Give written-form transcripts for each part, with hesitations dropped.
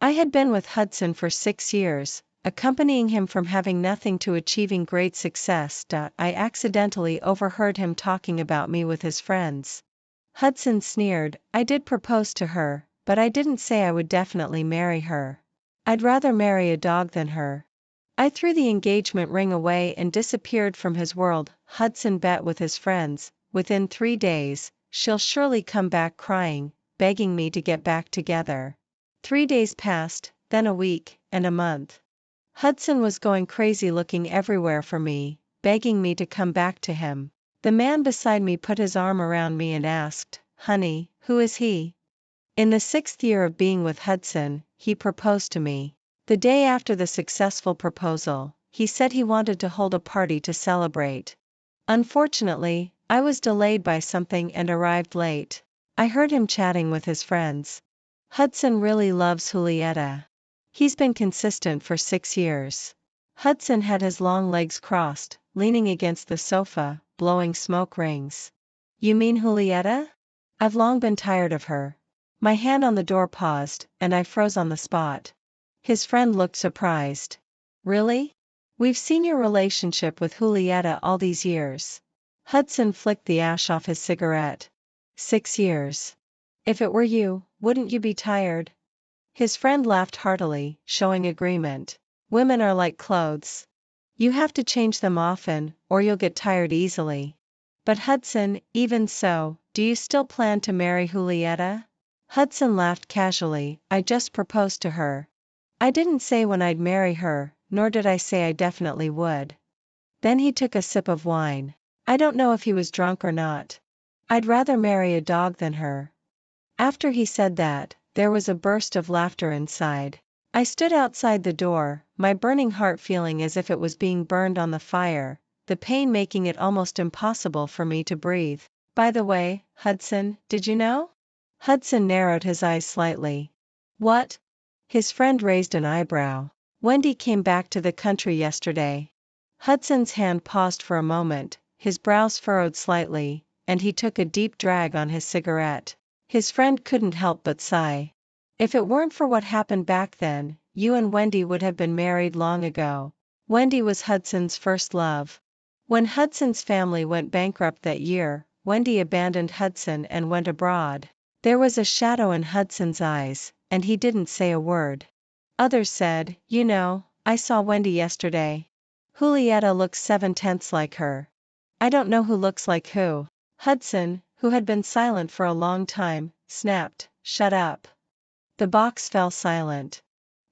I had been with Hudson for 6 years, accompanying him from having nothing to achieving great success. I accidentally overheard him talking about me with his friends. Hudson sneered. I did propose to her, but I didn't say I would definitely marry her. I'd rather marry a dog than her. I threw the engagement ring away and disappeared from his world. Hudson bet with his friends, within 3 days, she'll surely come back crying, begging me to get back together. 3 days passed, then a week, and a month. Hudson was going crazy looking everywhere for me, begging me to come back to him. The man beside me put his arm around me and asked, "Honey, who is he?" In the 6th year of being with Hudson, he proposed to me. The day after the successful proposal, he said he wanted to hold a party to celebrate. Unfortunately, I was delayed by something and arrived late. I heard him chatting with his friends. Hudson really loves Julieta. He's been consistent for 6 years. Hudson had his long legs crossed, leaning against the sofa, blowing smoke rings. You mean Julieta? I've long been tired of her. My hand on the door paused, and I froze on the spot. His friend looked surprised. Really? We've seen your relationship with Julieta all these years. Hudson flicked the ash off his cigarette. 6 years. If it were you, wouldn't you be tired? His friend laughed heartily, showing agreement. Women are like clothes. You have to change them often, or you'll get tired easily. But Hudson, even so, do you still plan to marry Julieta? Hudson laughed casually. I just proposed to her. I didn't say when I'd marry her, nor did I say I definitely would. Then he took a sip of wine. I don't know if he was drunk or not. I'd rather marry a dog than her. After he said that, there was a burst of laughter inside. I stood outside the door, my burning heart feeling as if it was being burned on the fire, the pain making it almost impossible for me to breathe. By the way, Hudson, did you know? Hudson narrowed his eyes slightly. What? His friend raised an eyebrow. Wendy came back to the country yesterday. Hudson's hand paused for a moment, his brows furrowed slightly, and he took a deep drag on his cigarette. His friend couldn't help but sigh. If it weren't for what happened back then, you and Wendy would have been married long ago. Wendy was Hudson's first love. When Hudson's family went bankrupt that year, Wendy abandoned Hudson and went abroad. There was a shadow in Hudson's eyes, and he didn't say a word. Others said, you know, I saw Wendy yesterday. Julieta looks 7/10 like her. I don't know who looks like who. Hudson, who had been silent for a long time, snapped, shut up. The box fell silent.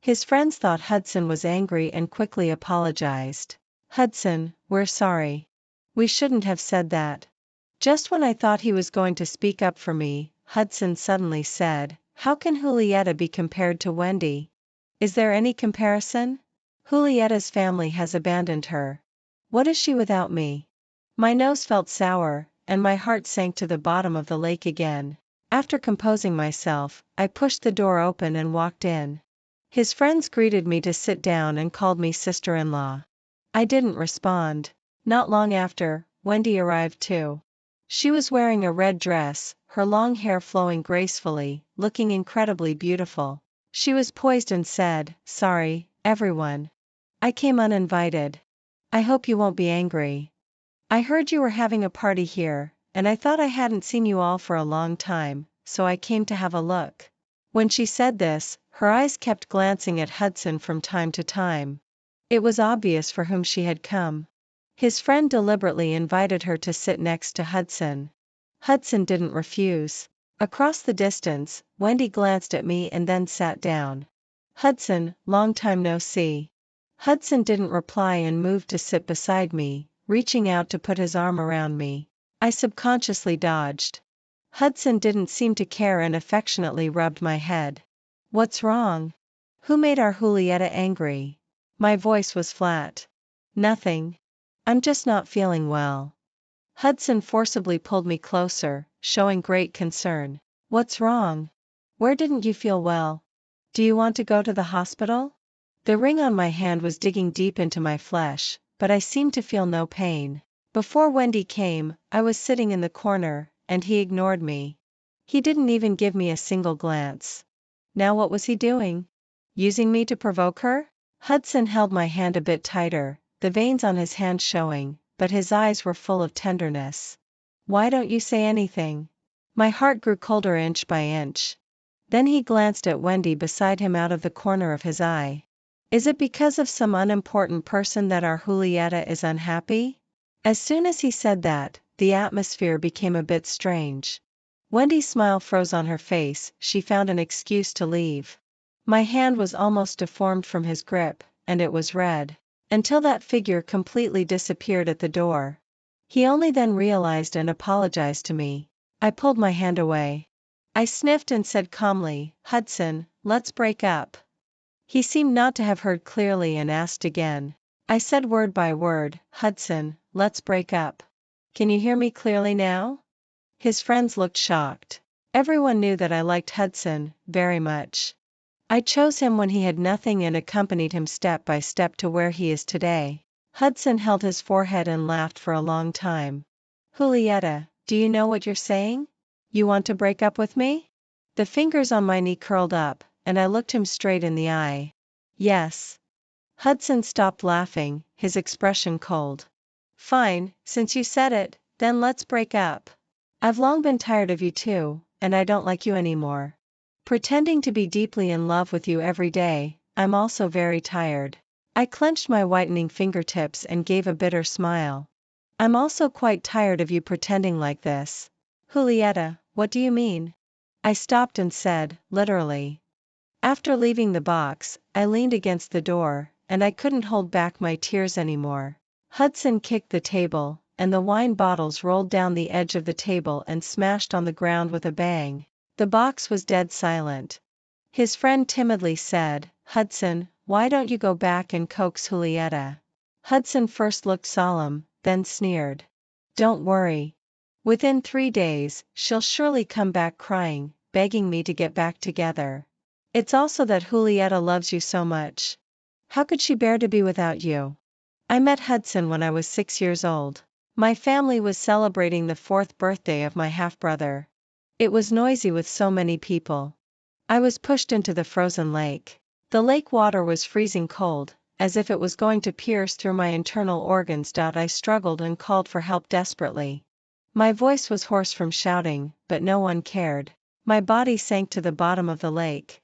His friends thought Hudson was angry and quickly apologized. Hudson, we're sorry. We shouldn't have said that. Just when I thought he was going to speak up for me, Hudson suddenly said, how can Julieta be compared to Wendy? Is there any comparison? Julieta's family has abandoned her. What is she without me? My nose felt sour, and my heart sank to the bottom of the lake again. After composing myself, I pushed the door open and walked in. His friends greeted me to sit down and called me sister-in-law. I didn't respond. Not long after, Wendy arrived too. She was wearing a red dress, her long hair flowing gracefully, looking incredibly beautiful. She was poised and said, sorry, everyone. I came uninvited. I hope you won't be angry. I heard you were having a party here, and I thought I hadn't seen you all for a long time, so I came to have a look. When she said this, her eyes kept glancing at Hudson from time to time. It was obvious for whom she had come. His friend deliberately invited her to sit next to Hudson. Hudson didn't refuse. Across the distance, Wendy glanced at me and then sat down. Hudson, long time no see. Hudson didn't reply and moved to sit beside me, reaching out to put his arm around me. I subconsciously dodged. Hudson didn't seem to care and affectionately rubbed my head. What's wrong? Who made our Julieta angry? My voice was flat. Nothing. I'm just not feeling well. Hudson forcibly pulled me closer, showing great concern. What's wrong? Where didn't you feel well? Do you want to go to the hospital? The ring on my hand was digging deep into my flesh, but I seemed to feel no pain. Before Wendy came, I was sitting in the corner, and he ignored me. He didn't even give me a single glance. Now what was he doing? Using me to provoke her? Hudson held my hand a bit tighter, the veins on his hand showing, but his eyes were full of tenderness. Why don't you say anything? My heart grew colder inch by inch. Then he glanced at Wendy beside him out of the corner of his eye. Is it because of some unimportant person that our Julieta is unhappy? As soon as he said that, the atmosphere became a bit strange. Wendy's smile froze on her face, she found an excuse to leave. My hand was almost deformed from his grip, and it was red. Until that figure completely disappeared at the door. He only then realized and apologized to me. I pulled my hand away. I sniffed and said calmly, Hudson, let's break up. He seemed not to have heard clearly and asked again. I said word by word, Hudson, let's break up. Can you hear me clearly now? His friends looked shocked. Everyone knew that I liked Hudson very much. I chose him when he had nothing and accompanied him step by step to where he is today. Hudson held his forehead and laughed for a long time. Julieta, do you know what you're saying? You want to break up with me? The fingers on my knee curled up, and I looked him straight in the eye. Yes. Hudson stopped laughing, his expression cold. Fine, since you said it, then let's break up. I've long been tired of you too, and I don't like you anymore. Pretending to be deeply in love with you every day, I'm also very tired. I clenched my whitening fingertips and gave a bitter smile. I'm also quite tired of you pretending like this. Julieta, what do you mean? I stopped and said, literally. After leaving the box, I leaned against the door, and I couldn't hold back my tears anymore. Hudson kicked the table, and the wine bottles rolled down the edge of the table and smashed on the ground with a bang. The box was dead silent. His friend timidly said, Hudson, why don't you go back and coax Julieta? Hudson first looked solemn, then sneered. Don't worry. Within 3 days, she'll surely come back crying, begging me to get back together. It's also that Julieta loves you so much. How could she bear to be without you? I met Hudson when I was 6 years old. My family was celebrating the 4th birthday of my half-brother. It was noisy with so many people. I was pushed into the frozen lake. The lake water was freezing cold, as if it was going to pierce through my internal organs. I struggled and called for help desperately. My voice was hoarse from shouting, but no one cared. My body sank to the bottom of the lake.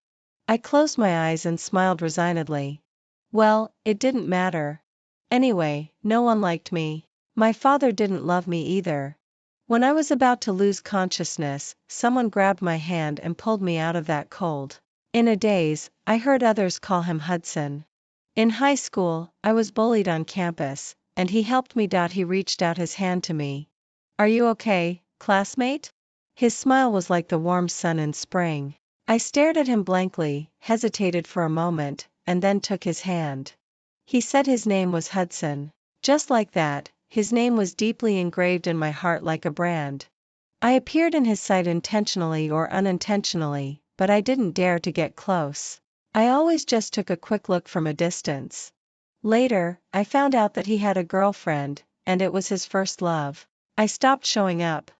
I closed my eyes and smiled resignedly. Well, it didn't matter. Anyway, no one liked me. My father didn't love me either. When I was about to lose consciousness, someone grabbed my hand and pulled me out of that cold. In a daze, I heard others call him Hudson. In high school, I was bullied on campus, and he helped me. He reached out his hand to me. Are you okay, classmate? His smile was like the warm sun in spring. I stared at him blankly, hesitated for a moment, and then took his hand. He said his name was Hudson. Just like that, his name was deeply engraved in my heart like a brand. I appeared in his sight intentionally or unintentionally, but I didn't dare to get close. I always just took a quick look from a distance. Later, I found out that he had a girlfriend, and it was his first love. I stopped showing up.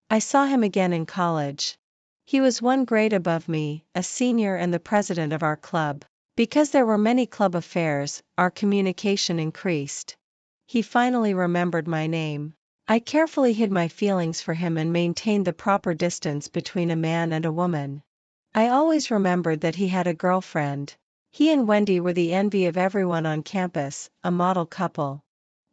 I saw him again in college. He was 1 grade above me, a senior and the president of our club. Because there were many club affairs, our communication increased. He finally remembered my name. I carefully hid my feelings for him and maintained the proper distance between a man and a woman. I always remembered that he had a girlfriend. He and Wendy were the envy of everyone on campus, a model couple.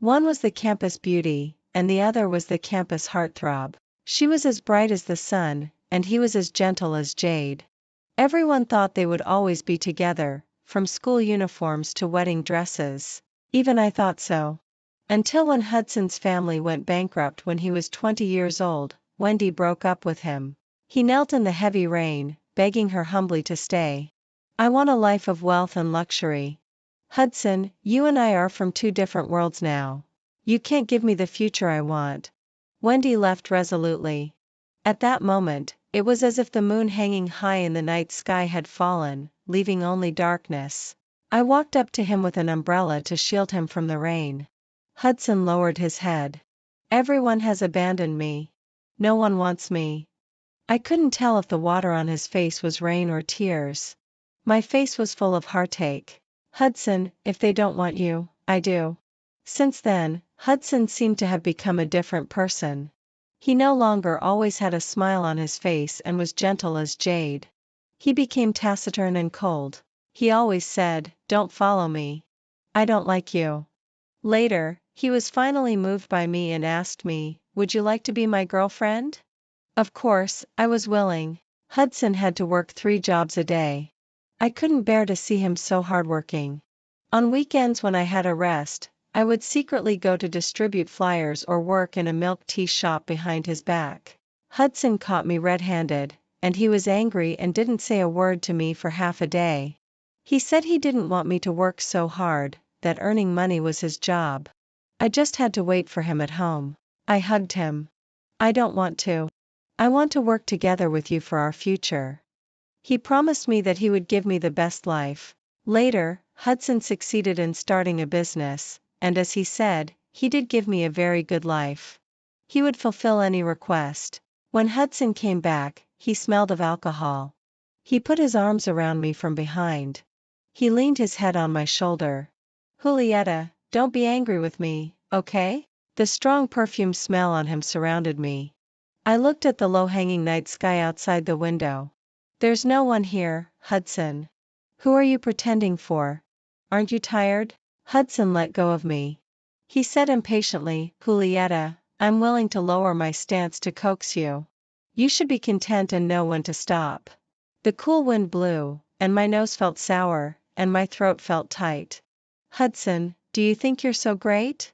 One was the campus beauty, and the other was the campus heartthrob. She was as bright as the sun, and he was as gentle as jade. Everyone thought they would always be together, from school uniforms to wedding dresses. Even I thought so. Until when Hudson's family went bankrupt when he was 20 years old, Wendy broke up with him. He knelt in the heavy rain, begging her humbly to stay. I want a life of wealth and luxury. Hudson, you and I are from 2 different worlds now. You can't give me the future I want. Wendy left resolutely. At that moment, it was as if the moon hanging high in the night sky had fallen, leaving only darkness. I walked up to him with an umbrella to shield him from the rain. Hudson lowered his head. Everyone has abandoned me. No one wants me. I couldn't tell if the water on his face was rain or tears. My face was full of heartache. Hudson, if they don't want you, I do. Since then, Hudson seemed to have become a different person. He no longer always had a smile on his face and was gentle as jade. He became taciturn and cold. He always said, "Don't follow me. I don't like you." Later, he was finally moved by me and asked me, "Would you like to be my girlfriend?" Of course, I was willing. Hudson had to work 3 jobs a day. I couldn't bear to see him so hardworking. On weekends when I had a rest, I would secretly go to distribute flyers or work in a milk tea shop behind his back. Hudson caught me red-handed, and he was angry and didn't say a word to me for half a day. He said he didn't want me to work so hard, that earning money was his job. I just had to wait for him at home. I hugged him. "I don't want to. I want to work together with you for our future." He promised me that he would give me the best life. Later, Hudson succeeded in starting a business, and as he said, he did give me a very good life. He would fulfill any request. When Hudson came back, he smelled of alcohol. He put his arms around me from behind. He leaned his head on my shoulder. "Julieta, don't be angry with me, okay?" The strong perfume smell on him surrounded me. I looked at the low-hanging night sky outside the window. "There's no one here, Hudson. Who are you pretending for? Aren't you tired?" Hudson let go of me. He said impatiently, "Julieta, I'm willing to lower my stance to coax you. You should be content and know when to stop." The cool wind blew, and my nose felt sour, and my throat felt tight. "Hudson, do you think you're so great?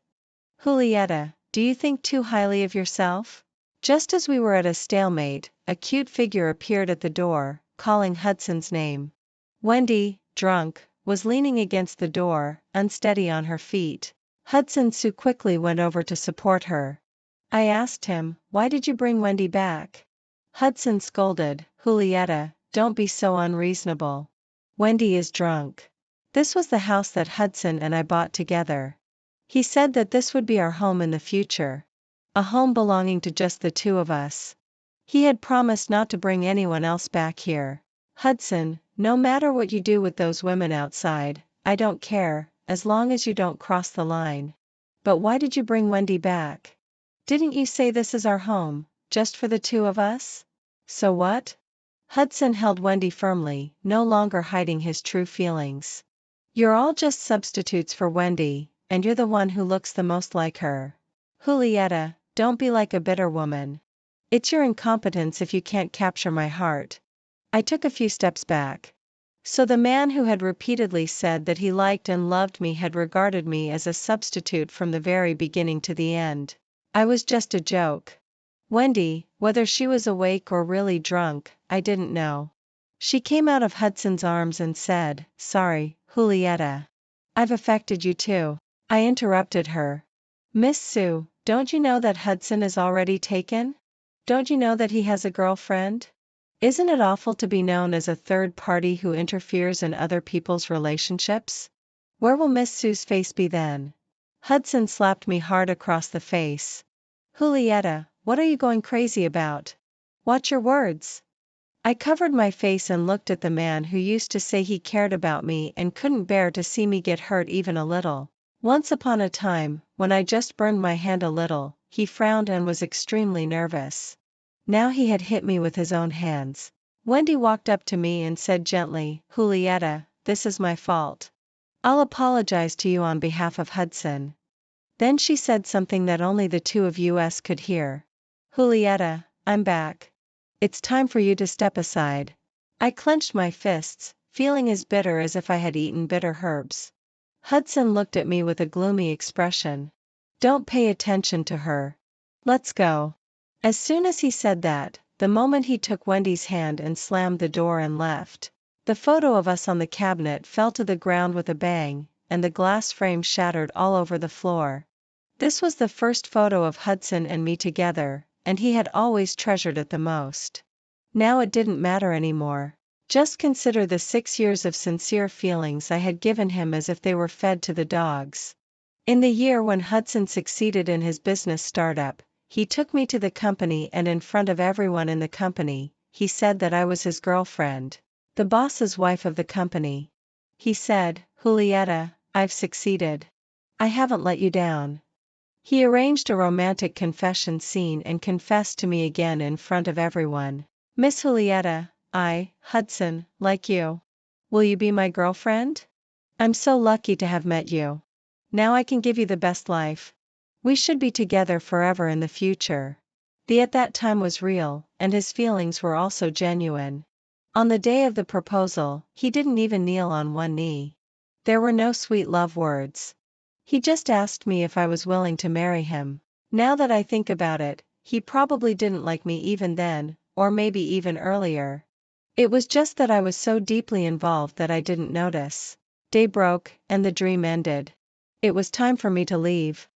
Julieta, do you think too highly of yourself?" Just as we were at a stalemate, a cute figure appeared at the door, calling Hudson's name. Wendy, drunk, was leaning against the door, unsteady on her feet. Hudson quickly went over to support her. I asked him, "Why did you bring Wendy back?" Hudson scolded, "Julieta, don't be so unreasonable. Wendy is drunk." This was the house that Hudson and I bought together. He said that this would be our home in the future. A home belonging to just the two of us. He had promised not to bring anyone else back here. "Hudson, no matter what you do with those women outside, I don't care, as long as you don't cross the line. But why did you bring Wendy back? Didn't you say this is our home, just for the two of us?" "So what?" Hudson held Wendy firmly, no longer hiding his true feelings. "You're all just substitutes for Wendy, and you're the one who looks the most like her. Julieta, don't be like a bitter woman. It's your incompetence if you can't capture my heart." I took a few steps back. So the man who had repeatedly said that he liked and loved me had regarded me as a substitute from the very beginning to the end. I was just a joke. Wendy, whether she was awake or really drunk, I didn't know. She came out of Hudson's arms and said, "Sorry, Julieta. I've affected you too." I interrupted her. "Miss Sue, don't you know that Hudson is already taken? Don't you know that he has a girlfriend? Isn't it awful to be known as a third party who interferes in other people's relationships? Where will Miss Sue's face be then?" Hudson slapped me hard across the face. "Julieta, what are you going crazy about? Watch your words." I covered my face and looked at the man who used to say he cared about me and couldn't bear to see me get hurt even a little. Once upon a time, when I just burned my hand a little, he frowned and was extremely nervous. Now he had hit me with his own hands. Wendy walked up to me and said gently, "Julieta, this is my fault. I'll apologize to you on behalf of Hudson." Then she said something that only the two of us could hear. "Julieta, I'm back. It's time for you to step aside." I clenched my fists, feeling as bitter as if I had eaten bitter herbs. Hudson looked at me with a gloomy expression. "Don't pay attention to her. Let's go." As soon as he said that, the moment he took Wendy's hand and slammed the door and left. The photo of us on the cabinet fell to the ground with a bang, and the glass frame shattered all over the floor. This was the first photo of Hudson and me together, and he had always treasured it the most. Now it didn't matter anymore. Just consider the 6 years of sincere feelings I had given him as if they were fed to the dogs. In the year when Hudson succeeded in his business startup, he took me to the company and in front of everyone in the company, he said that I was his girlfriend. The boss's wife of the company. He said, Julieta, I've succeeded. I haven't let you down. He arranged a romantic confession scene and confessed to me again in front of everyone. Miss Julieta, Hudson, like you. Will you be my girlfriend? I'm so lucky to have met you. Now I can give you the best life. We should be together forever in the future. The at that time was real, and his feelings were also genuine. On the day of the proposal, he didn't even kneel on one knee. There were no sweet love words. He just asked me if I was willing to marry him. Now that I think about it, he probably didn't like me even then, or maybe even earlier. It was just that I was so deeply involved that I didn't notice. Day broke, and the dream ended. It was time for me to leave.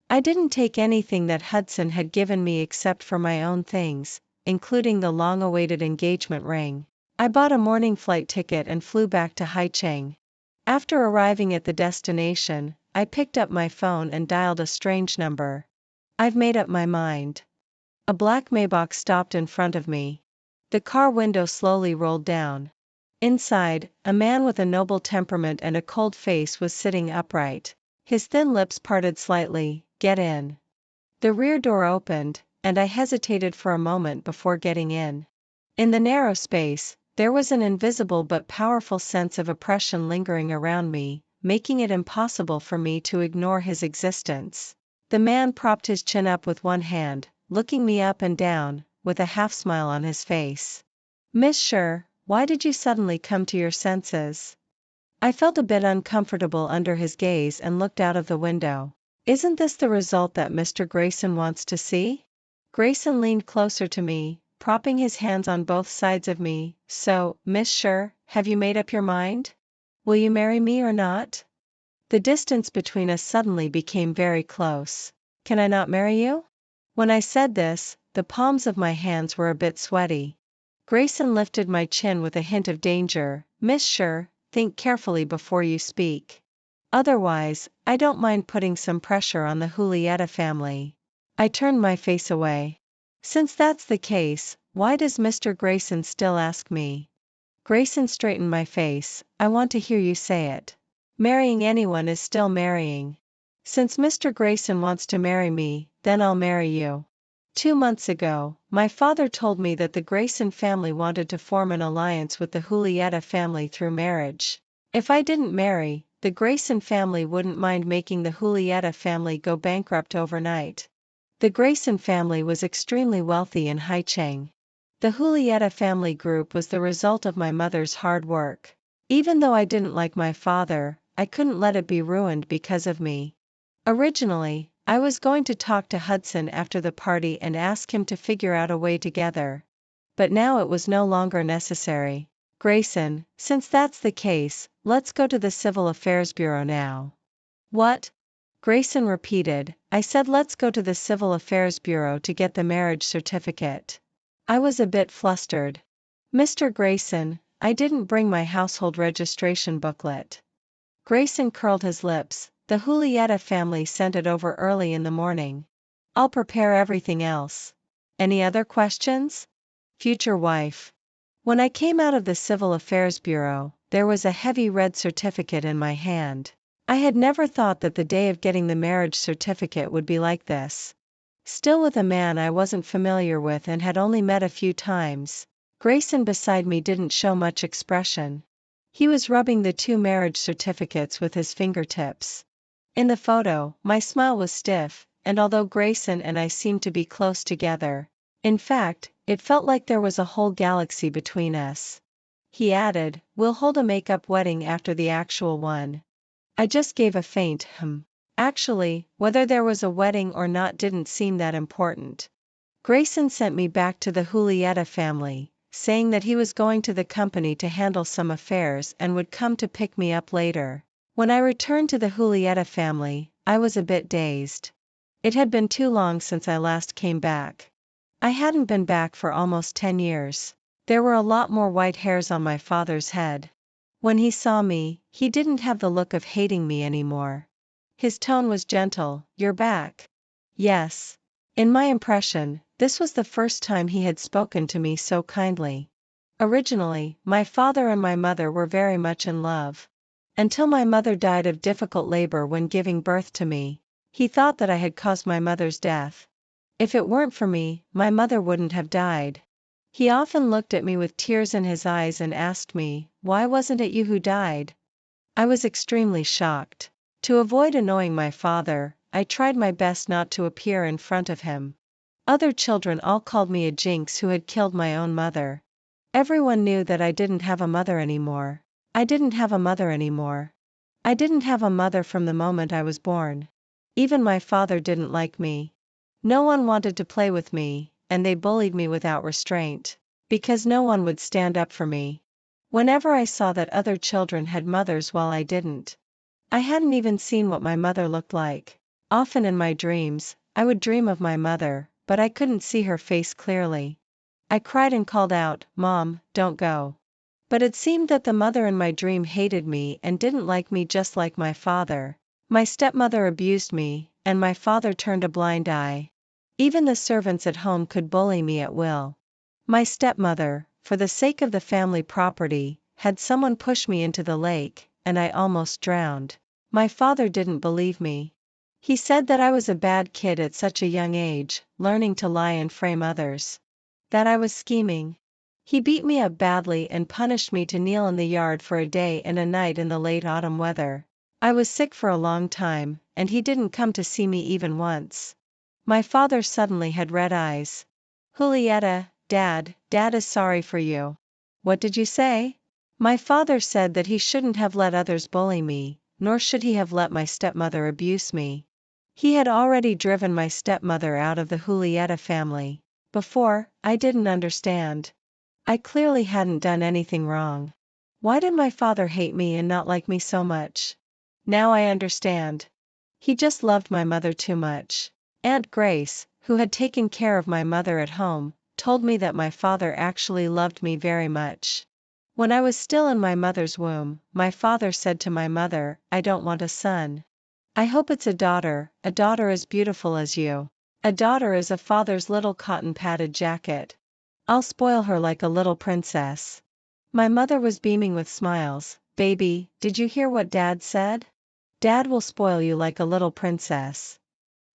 I didn't take anything that Hudson had given me except for my own things, including the long-awaited engagement ring. I bought a morning flight ticket and flew back to Haicheng. After arriving at the destination, I picked up my phone and dialed a strange number. I've made up my mind. A black Maybach stopped in front of me. The car window slowly rolled down. Inside, a man with a noble temperament and a cold face was sitting upright. His thin lips parted slightly. Get in. The rear door opened, and I hesitated for a moment before getting in. In the narrow space, there was an invisible but powerful sense of oppression lingering around me, making it impossible for me to ignore his existence. The man propped his chin up with one hand, looking me up and down, with a half-smile on his face. Miss Sher, why did you suddenly come to your senses? I felt a bit uncomfortable under his gaze and looked out of the window. Isn't this the result that Mr. Grayson wants to see? Grayson leaned closer to me, propping his hands on both sides of me. So, Miss Sher, have you made up your mind? Will you marry me or not? The distance between us suddenly became very close. Can I not marry you? When I said this, the palms of my hands were a bit sweaty. Grayson lifted my chin with a hint of danger. Miss Sher, think carefully before you speak. Otherwise, I don't mind putting some pressure on the Julieta family. I turned my face away. Since that's the case, why does Mr. Grayson still ask me? Grayson straightened my face. I want to hear you say it. Marrying anyone is still marrying. Since Mr. Grayson wants to marry me, then I'll marry you. 2 months ago, my father told me that the Grayson family wanted to form an alliance with the Julieta family through marriage. If I didn't marry, the Grayson family wouldn't mind making the Julieta family go bankrupt overnight. The Grayson family was extremely wealthy in Haicheng. The Julieta family group was the result of my mother's hard work. Even though I didn't like my father, I couldn't let it be ruined because of me. Originally, I was going to talk to Hudson after the party and ask him to figure out a way together. But now it was no longer necessary. Grayson, since that's the case, let's go to the Civil Affairs Bureau now. What? Grayson repeated. I said let's go to the Civil Affairs Bureau to get the marriage certificate. I was a bit flustered. Mr. Grayson, I didn't bring my household registration booklet. Grayson curled his lips. The Julieta family sent it over early in the morning. I'll prepare everything else. Any other questions? Future wife. When I came out of the Civil Affairs Bureau, there was a heavy red certificate in my hand. I had never thought that the day of getting the marriage certificate would be like this. Still with a man I wasn't familiar with and had only met a few times, Grayson beside me didn't show much expression. He was rubbing the 2 marriage certificates with his fingertips. In the photo, my smile was stiff, and although Grayson and I seemed to be close together, in fact, it felt like there was a whole galaxy between us. He added, we'll hold a make-up wedding after the actual one. I just gave a faint Actually, whether there was a wedding or not didn't seem that important. Grayson sent me back to the Julieta family, saying that he was going to the company to handle some affairs and would come to pick me up later. When I returned to the Julieta family, I was a bit dazed. It had been too long since I last came back. I hadn't been back for almost 10 years. There were a lot more white hairs on my father's head. When he saw me, he didn't have the look of hating me anymore. His tone was gentle. You're back. Yes. In my impression, this was the first time he had spoken to me so kindly. Originally, my father and my mother were very much in love. Until my mother died of difficult labor when giving birth to me. He thought that I had caused my mother's death. If it weren't for me, my mother wouldn't have died. He often looked at me with tears in his eyes and asked me, "Why wasn't it you who died?" I was extremely shocked. To avoid annoying my father, I tried my best not to appear in front of him. Other children all called me a jinx who had killed my own mother. Everyone knew that I didn't have a mother anymore. I didn't have a mother anymore. I didn't have a mother from the moment I was born. Even my father didn't like me. No one wanted to play with me, and they bullied me without restraint, because no one would stand up for me. Whenever I saw that other children had mothers while I didn't, I hadn't even seen what my mother looked like. Often in my dreams, I would dream of my mother, but I couldn't see her face clearly. I cried and called out, "Mom, don't go." But it seemed that the mother in my dream hated me and didn't like me just like my father. My stepmother abused me, and my father turned a blind eye. Even the servants at home could bully me at will. My stepmother, for the sake of the family property, had someone push me into the lake, and I almost drowned. My father didn't believe me. He said that I was a bad kid at such a young age, learning to lie and frame others. That I was scheming. He beat me up badly and punished me to kneel in the yard for a day and a night in the late autumn weather. I was sick for a long time, and he didn't come to see me even once. My father suddenly had red eyes. "Julieta, Dad is sorry for you." "What did you say?" My father said that he shouldn't have let others bully me, nor should he have let my stepmother abuse me. He had already driven my stepmother out of the Julieta family. Before, I didn't understand. I clearly hadn't done anything wrong. Why did my father hate me and not like me so much? Now I understand. He just loved my mother too much. Aunt Grace, who had taken care of my mother at home, told me that my father actually loved me very much. When I was still in my mother's womb, my father said to my mother, "I don't want a son. I hope it's a daughter as beautiful as you. A daughter is a father's little cotton padded jacket. I'll spoil her like a little princess." My mother was beaming with smiles. "Baby, did you hear what Dad said? Dad will spoil you like a little princess."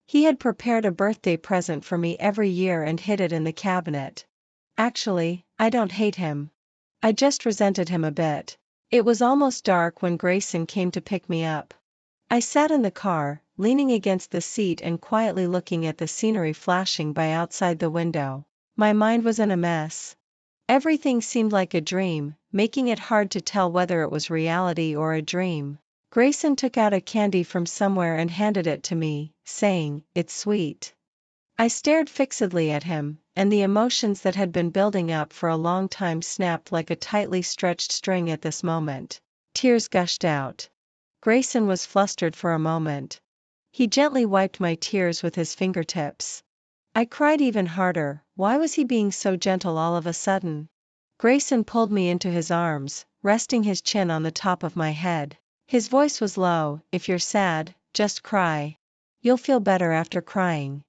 He had prepared a birthday present for me every year and hid it in the cabinet. Actually, I don't hate him. I just resented him a bit. It was almost dark when Grayson came to pick me up. I sat in the car, leaning against the seat and quietly looking at the scenery flashing by outside the window. My mind was in a mess. Everything seemed like a dream, making it hard to tell whether it was reality or a dream. Grayson took out a candy from somewhere and handed it to me, saying, "It's sweet." I stared fixedly at him, and the emotions that had been building up for a long time snapped like a tightly stretched string at this moment. Tears gushed out. Grayson was flustered for a moment. He gently wiped my tears with his fingertips. I cried even harder. Why was he being so gentle all of a sudden? Grayson pulled me into his arms, resting his chin on the top of my head. His voice was low, "If you're sad, just cry. You'll feel better after crying."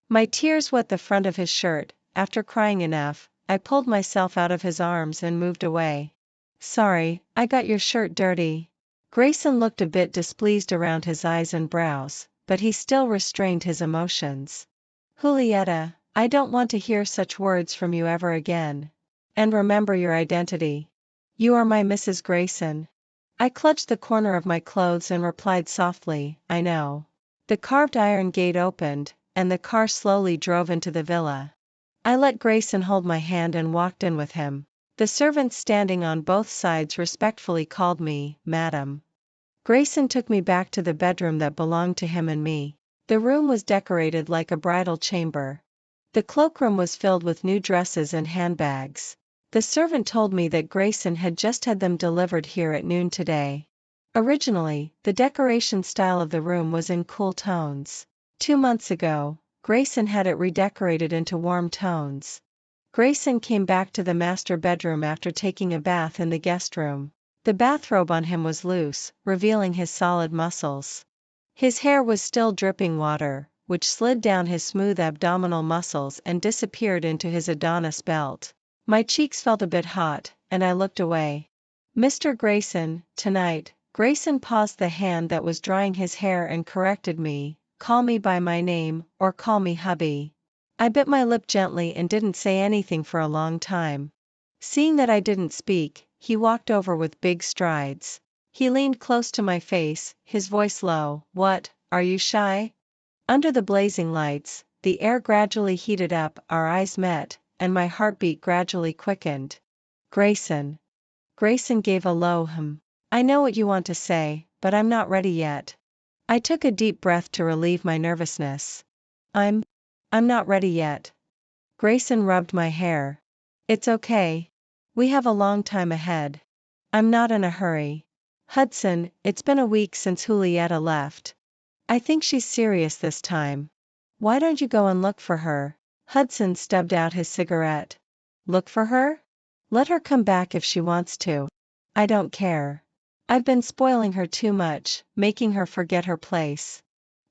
My tears wet the front of his shirt. After crying enough, I pulled myself out of his arms and moved away. "Sorry, I got your shirt dirty." Grayson looked a bit displeased around his eyes and brows, but he still restrained his emotions. "Julieta, I don't want to hear such words from you ever again. And remember your identity. You are my Mrs. Grayson." I clutched the corner of my clothes and replied softly, "I know." The carved iron gate opened, and the car slowly drove into the villa. I let Grayson hold my hand and walked in with him. The servants standing on both sides respectfully called me, "Madam." Grayson took me back to the bedroom that belonged to him and me. The room was decorated like a bridal chamber. The cloakroom was filled with new dresses and handbags. The servant told me that Grayson had just had them delivered here at noon today. Originally, the decoration style of the room was in cool tones. 2 months ago, Grayson had it redecorated into warm tones. Grayson came back to the master bedroom after taking a bath in the guest room. The bathrobe on him was loose, revealing his solid muscles. His hair was still dripping water, which slid down his smooth abdominal muscles and disappeared into his Adonis belt. My cheeks felt a bit hot, and I looked away. Mr. Grayson, tonight. Grayson paused the hand that was drying his hair and corrected me, call me by my name, or call me hubby. I bit my lip gently and didn't say anything for a long time. Seeing that I didn't speak, he walked over with big strides. He leaned close to my face, his voice low, what, are you shy? Under the blazing lights, the air gradually heated up, our eyes met, and my heartbeat gradually quickened. Grayson. Grayson gave a low hum. I know what you want to say, but I'm not ready yet. I took a deep breath to relieve my nervousness. I'm not ready yet. Grayson rubbed my hair. It's okay. We have a long time ahead. I'm not in a hurry. Hudson, it's been a week since Julieta left. I think she's serious this time. Why don't you go and look for her? Hudson stubbed out his cigarette. Look for her? Let her come back if she wants to. I don't care. I've been spoiling her too much, making her forget her place.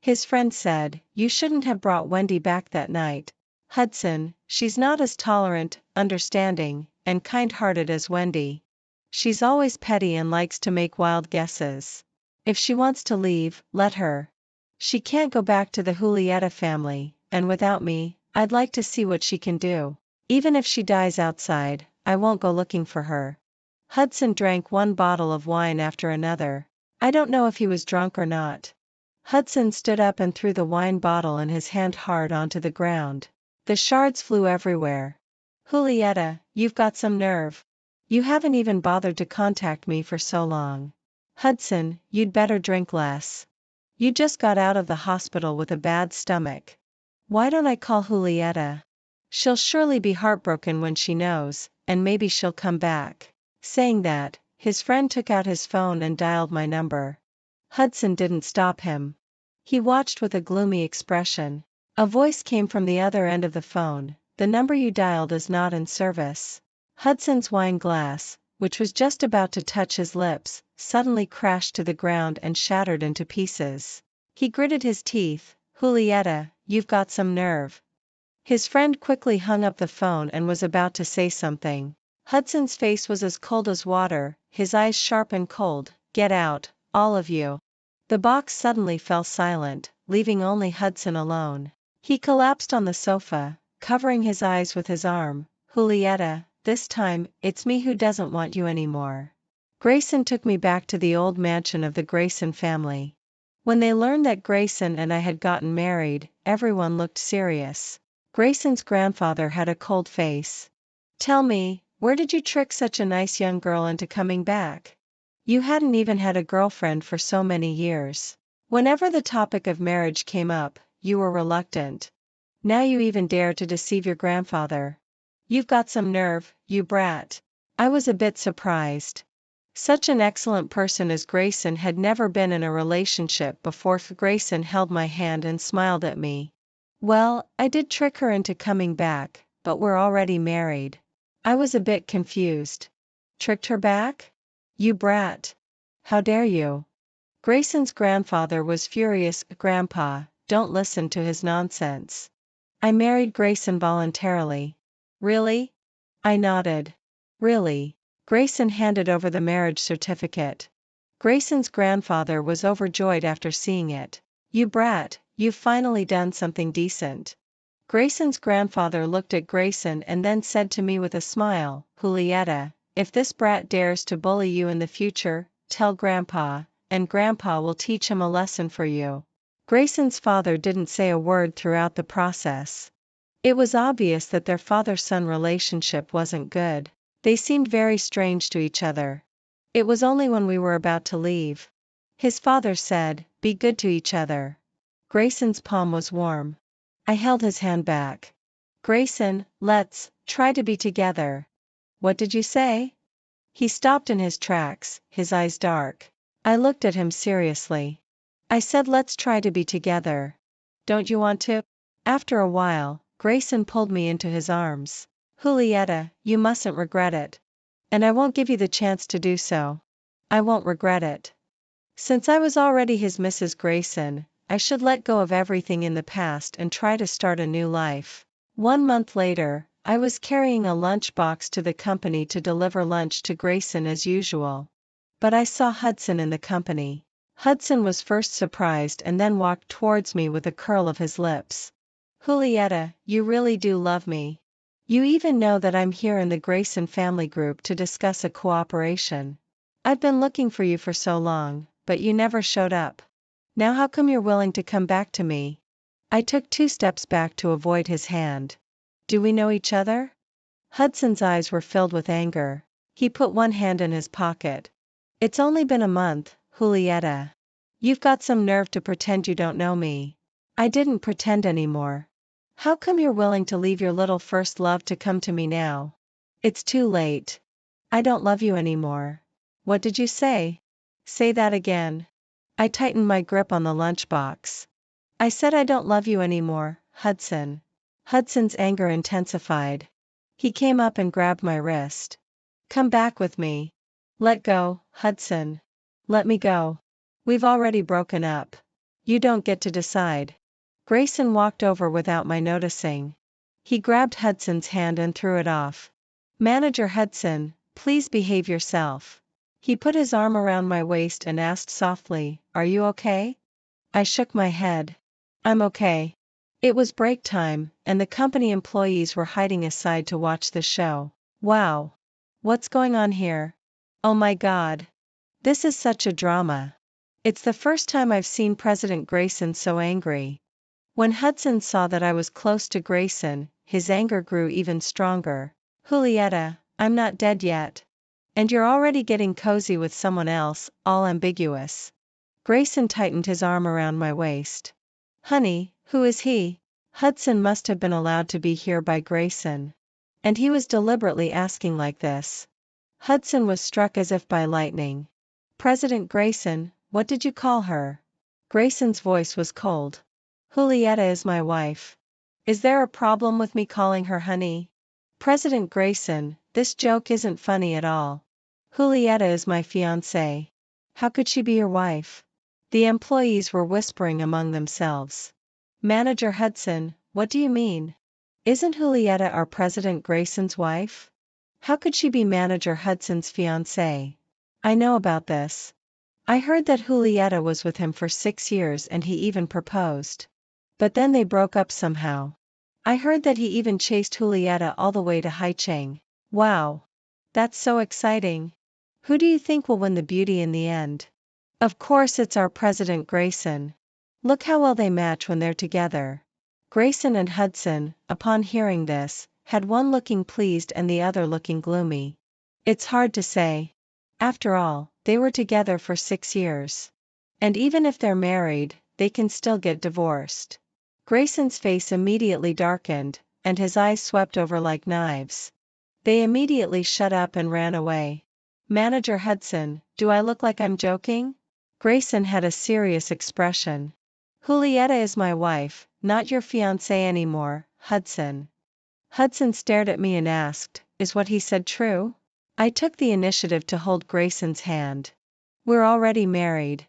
His friend said, you shouldn't have brought Wendy back that night. Hudson, she's not as tolerant, understanding, and kind-hearted as Wendy. She's always petty and likes to make wild guesses. If she wants to leave, let her. She can't go back to the Julieta family, and without me, I'd like to see what she can do. Even if she dies outside, I won't go looking for her. Hudson drank one bottle of wine after another. I don't know if he was drunk or not. Hudson stood up and threw the wine bottle in his hand hard onto the ground. The shards flew everywhere. Julieta, you've got some nerve. You haven't even bothered to contact me for so long. Hudson, you'd better drink less. You just got out of the hospital with a bad stomach. Why don't I call Julieta? She'll surely be heartbroken when she knows, and maybe she'll come back. Saying that, his friend took out his phone and dialed my number. Hudson didn't stop him. He watched with a gloomy expression. A voice came from the other end of the phone. The number you dialed is not in service. Hudson's wine glass, which was just about to touch his lips, suddenly crashed to the ground and shattered into pieces. He gritted his teeth. Julieta, you've got some nerve. His friend quickly hung up the phone and was about to say something. Hudson's face was as cold as water, his eyes sharp and cold. Get out, all of you. The box suddenly fell silent, leaving only Hudson alone. He collapsed on the sofa, covering his eyes with his arm. Julieta, this time, it's me who doesn't want you anymore. Grayson took me back to the old mansion of the Grayson family. When they learned that Grayson and I had gotten married, everyone looked serious. Grayson's grandfather had a cold face. Tell me, where did you trick such a nice young girl into coming back? You hadn't even had a girlfriend for so many years. Whenever the topic of marriage came up, you were reluctant. Now you even dare to deceive your grandfather. You've got some nerve, you brat. I was a bit surprised. Such an excellent person as Grayson had never been in a relationship before. Grayson held my hand and smiled at me. Well, I did trick her into coming back, but we're already married. I was a bit confused. Tricked her back? You brat. How dare you? Grayson's grandfather was furious. Grandpa, don't listen to his nonsense. I married Grayson voluntarily. Really? I nodded. Really? Grayson handed over the marriage certificate. Grayson's grandfather was overjoyed after seeing it. You brat, you've finally done something decent. Grayson's grandfather looked at Grayson and then said to me with a smile, Julieta, if this brat dares to bully you in the future, tell Grandpa, and Grandpa will teach him a lesson for you. Grayson's father didn't say a word throughout the process. It was obvious that their father-son relationship wasn't good. They seemed very strange to each other. It was only when we were about to leave. His father said, be good to each other. Grayson's palm was warm. I held his hand back. Grayson, let's try to be together. What did you say? He stopped in his tracks, his eyes dark. I looked at him seriously. I said let's try to be together. Don't you want to? After a while, Grayson pulled me into his arms. Julieta, you mustn't regret it. And I won't give you the chance to do so. I won't regret it. Since I was already his Mrs. Grayson, I should let go of everything in the past and try to start a new life. 1 month later, I was carrying a lunch box to the company to deliver lunch to Grayson as usual. But I saw Hudson in the company. Hudson was first surprised and then walked towards me with a curl of his lips. Julieta, you really do love me. You even know that I'm here in the Grayson family group to discuss a cooperation. I've been looking for you for so long, but you never showed up. Now how come you're willing to come back to me? I took 2 steps back to avoid his hand. Do we know each other? Hudson's eyes were filled with anger. He put one hand in his pocket. It's only been a month, Julieta. You've got some nerve to pretend you don't know me. I didn't pretend anymore. How come you're willing to leave your little first love to come to me now? It's too late. I don't love you anymore. What did you say? Say that again. I tightened my grip on the lunchbox. I said I don't love you anymore, Hudson. Hudson's anger intensified. He came up and grabbed my wrist. Come back with me. Let go, Hudson. Let me go. We've already broken up. You don't get to decide. Grayson walked over without my noticing. He grabbed Hudson's hand and threw it off. Manager Hudson, please behave yourself. He put his arm around my waist and asked softly, Are you okay? I shook my head. I'm okay. It was break time, and the company employees were hiding aside to watch the show. Wow. What's going on here? Oh my God. This is such a drama. It's the first time I've seen President Grayson so angry. When Hudson saw that I was close to Grayson, his anger grew even stronger. Julieta, I'm not dead yet. And you're already getting cozy with someone else, all ambiguous. Grayson tightened his arm around my waist. Honey, who is he? Hudson must have been allowed to be here by Grayson. And he was deliberately asking like this. Hudson was struck as if by lightning. President Grayson, what did you call her? Grayson's voice was cold. Julieta is my wife. Is there a problem with me calling her honey? President Grayson, this joke isn't funny at all. Julieta is my fiancée. How could she be your wife? The employees were whispering among themselves. Manager Hudson, what do you mean? Isn't Julieta our President Grayson's wife? How could she be Manager Hudson's fiancée? I know about this. I heard that Julieta was with him for 6 years and he even proposed. But then they broke up somehow. I heard that he even chased Julieta all the way to Haicheng. Wow. That's so exciting. Who do you think will win the beauty in the end? Of course it's our President Grayson. Look how well they match when they're together. Grayson and Hudson, upon hearing this, had one looking pleased and the other looking gloomy. It's hard to say. After all, they were together for 6 years. And even if they're married, they can still get divorced. Grayson's face immediately darkened, and his eyes swept over like knives. They immediately shut up and ran away. Manager Hudson, do I look like I'm joking? Grayson had a serious expression. Julieta is my wife, not your fiancée anymore, Hudson. Hudson stared at me and asked, Is what he said true? I took the initiative to hold Grayson's hand. We're already married.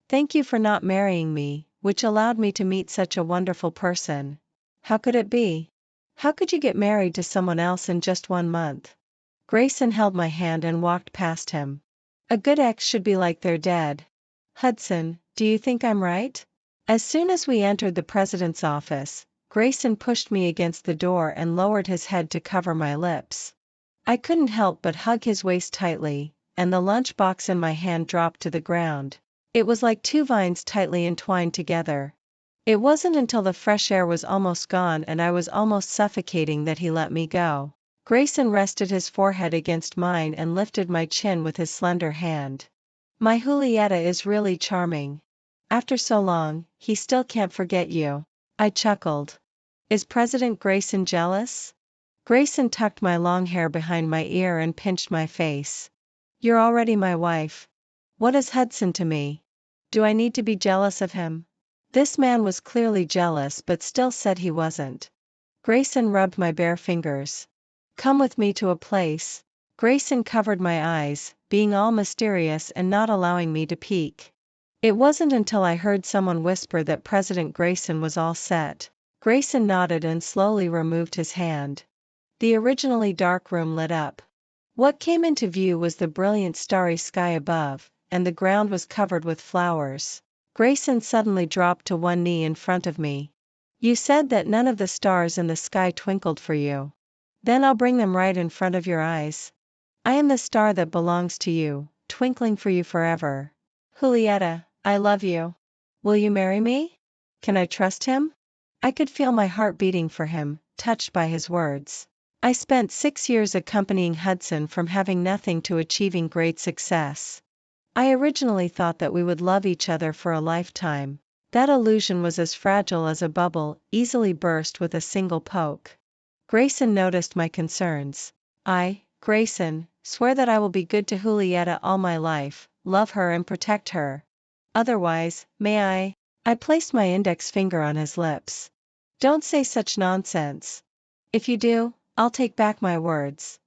Thank you for not marrying me, which allowed me to meet such a wonderful person. How could it be? How could you get married to someone else in just 1 month? Grayson held my hand and walked past him. A good ex should be like they're dead. Hudson, do you think I'm right? As soon as we entered the president's office, Grayson pushed me against the door and lowered his head to cover my lips. I couldn't help but hug his waist tightly, and the lunchbox in my hand dropped to the ground. It was like 2 vines tightly entwined together. It wasn't until the fresh air was almost gone and I was almost suffocating that he let me go. Grayson rested his forehead against mine and lifted my chin with his slender hand. My Julieta is really charming. After so long, he still can't forget you. I chuckled. Is President Grayson jealous? Grayson tucked my long hair behind my ear and pinched my face. You're already my wife. What is Hudson to me? Do I need to be jealous of him? This man was clearly jealous but still said he wasn't. Grayson rubbed my bare fingers. Come with me to a place. Grayson covered my eyes, being all mysterious and not allowing me to peek. It wasn't until I heard someone whisper that President Grayson was all set. Grayson nodded and slowly removed his hand. The originally dark room lit up. What came into view was the brilliant starry sky above, and the ground was covered with flowers. Grayson suddenly dropped to one knee in front of me. You said that none of the stars in the sky twinkled for you. Then I'll bring them right in front of your eyes. I am the star that belongs to you, twinkling for you forever. Julieta, I love you. Will you marry me? Can I trust him? I could feel my heart beating for him, touched by his words. I spent 6 years accompanying Hudson from having nothing to achieving great success. I originally thought that we would love each other for a lifetime. That illusion was as fragile as a bubble, easily burst with a single poke. Grayson noticed my concerns. Grayson, swear that I will be good to Julieta all my life, love her and protect her. Otherwise, may I? I placed my index finger on his lips. Don't say such nonsense. If you do, I'll take back my words.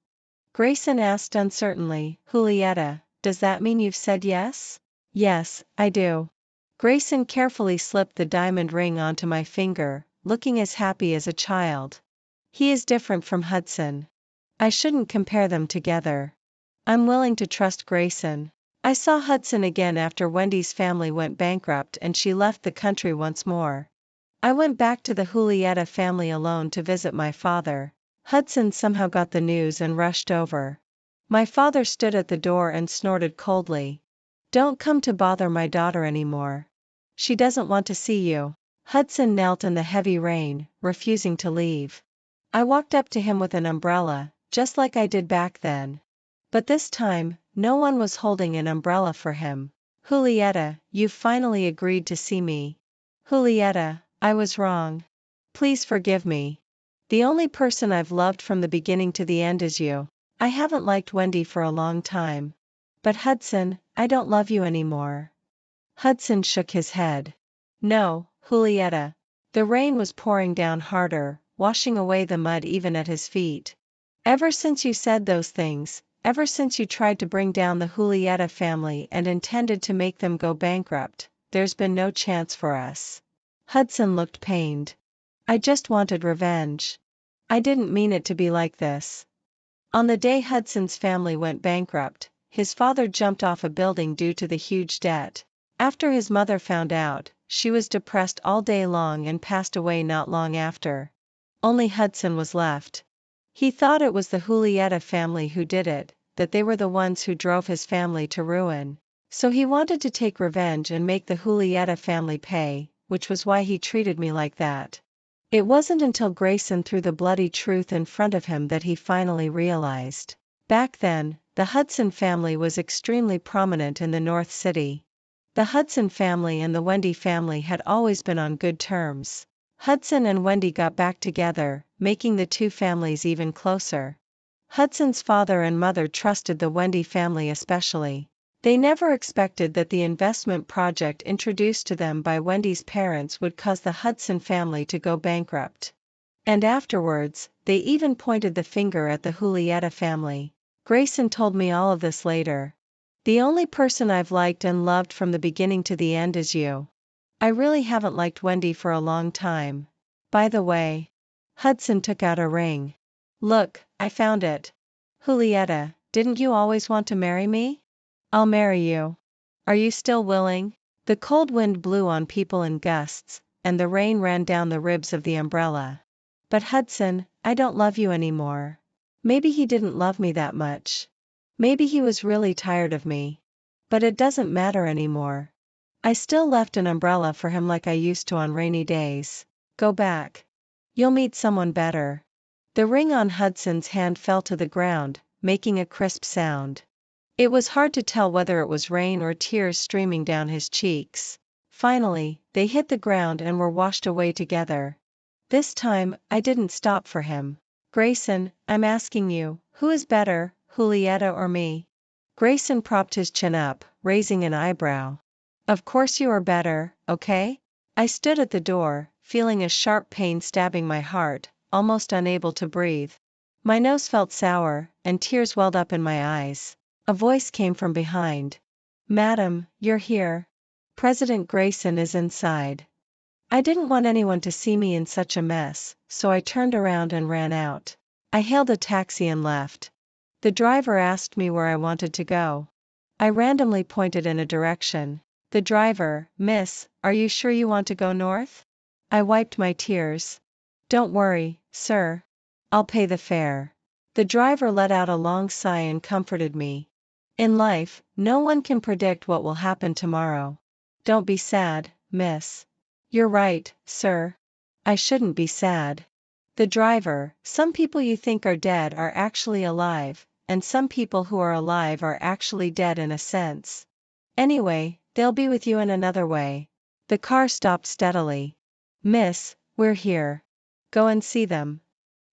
Grayson asked uncertainly, Julieta, does that mean you've said yes? Yes, I do. Grayson carefully slipped the diamond ring onto my finger, looking as happy as a child. He is different from Hudson. I shouldn't compare them together. I'm willing to trust Grayson. I saw Hudson again after Wendy's family went bankrupt and she left the country once more. I went back to the Julieta family alone to visit my father. Hudson somehow got the news and rushed over. My father stood at the door and snorted coldly. Don't come to bother my daughter anymore. She doesn't want to see you. Hudson knelt in the heavy rain, refusing to leave. I walked up to him with an umbrella, just like I did back then. But this time, no one was holding an umbrella for him. Julieta, you've finally agreed to see me. Julieta, I was wrong. Please forgive me. The only person I've loved from the beginning to the end is you. I haven't liked Wendy for a long time. But Hudson, I don't love you anymore. Hudson shook his head. No, Julieta. The rain was pouring down harder, washing away the mud even at his feet. Ever since you said those things, ever since you tried to bring down the Julieta family and intended to make them go bankrupt, there's been no chance for us. Hudson looked pained. I just wanted revenge. I didn't mean it to be like this. On the day Hudson's family went bankrupt, his father jumped off a building due to the huge debt. After his mother found out, she was depressed all day long and passed away not long after. Only Hudson was left. He thought it was the Julieta family who did it, that they were the ones who drove his family to ruin. So he wanted to take revenge and make the Julieta family pay, which was why he treated me like that. It wasn't until Grayson threw the bloody truth in front of him that he finally realized. Back then, the Hudson family was extremely prominent in the North City. The Hudson family and the Wendy family had always been on good terms. Hudson and Wendy got back together, making the two families even closer. Hudson's father and mother trusted the Wendy family especially. They never expected that the investment project introduced to them by Wendy's parents would cause the Hudson family to go bankrupt. And afterwards, they even pointed the finger at the Julieta family. Grayson told me all of this later. The only person I've liked and loved from the beginning to the end is you. I really haven't liked Wendy for a long time. By the way, Hudson took out a ring. Look, I found it. Julieta, didn't you always want to marry me? I'll marry you. Are you still willing? The cold wind blew on people in gusts, and the rain ran down the ribs of the umbrella. But Hudson, I don't love you anymore. Maybe he didn't love me that much. Maybe he was really tired of me. But it doesn't matter anymore. I still left an umbrella for him like I used to on rainy days. Go back. You'll meet someone better. The ring on Hudson's hand fell to the ground, making a crisp sound. It was hard to tell whether it was rain or tears streaming down his cheeks. Finally, they hit the ground and were washed away together. This time, I didn't stop for him. Grayson, I'm asking you, who is better, Julieta or me? Grayson propped his chin up, raising an eyebrow. Of course you are better, okay? I stood at the door, feeling a sharp pain stabbing my heart, almost unable to breathe. My nose felt sour, and tears welled up in my eyes. A voice came from behind. Madam, you're here. President Grayson is inside. I didn't want anyone to see me in such a mess, so I turned around and ran out. I hailed a taxi and left. The driver asked me where I wanted to go. I randomly pointed in a direction. The driver, "Miss, are you sure you want to go north?" I wiped my tears. "Don't worry, sir. I'll pay the fare." The driver let out a long sigh and comforted me. In life, no one can predict what will happen tomorrow. Don't be sad, miss. You're right, sir. I shouldn't be sad. The driver, some people you think are dead are actually alive, and some people who are alive are actually dead in a sense. Anyway, they'll be with you in another way. The car stopped steadily. "Miss, we're here. Go and see them."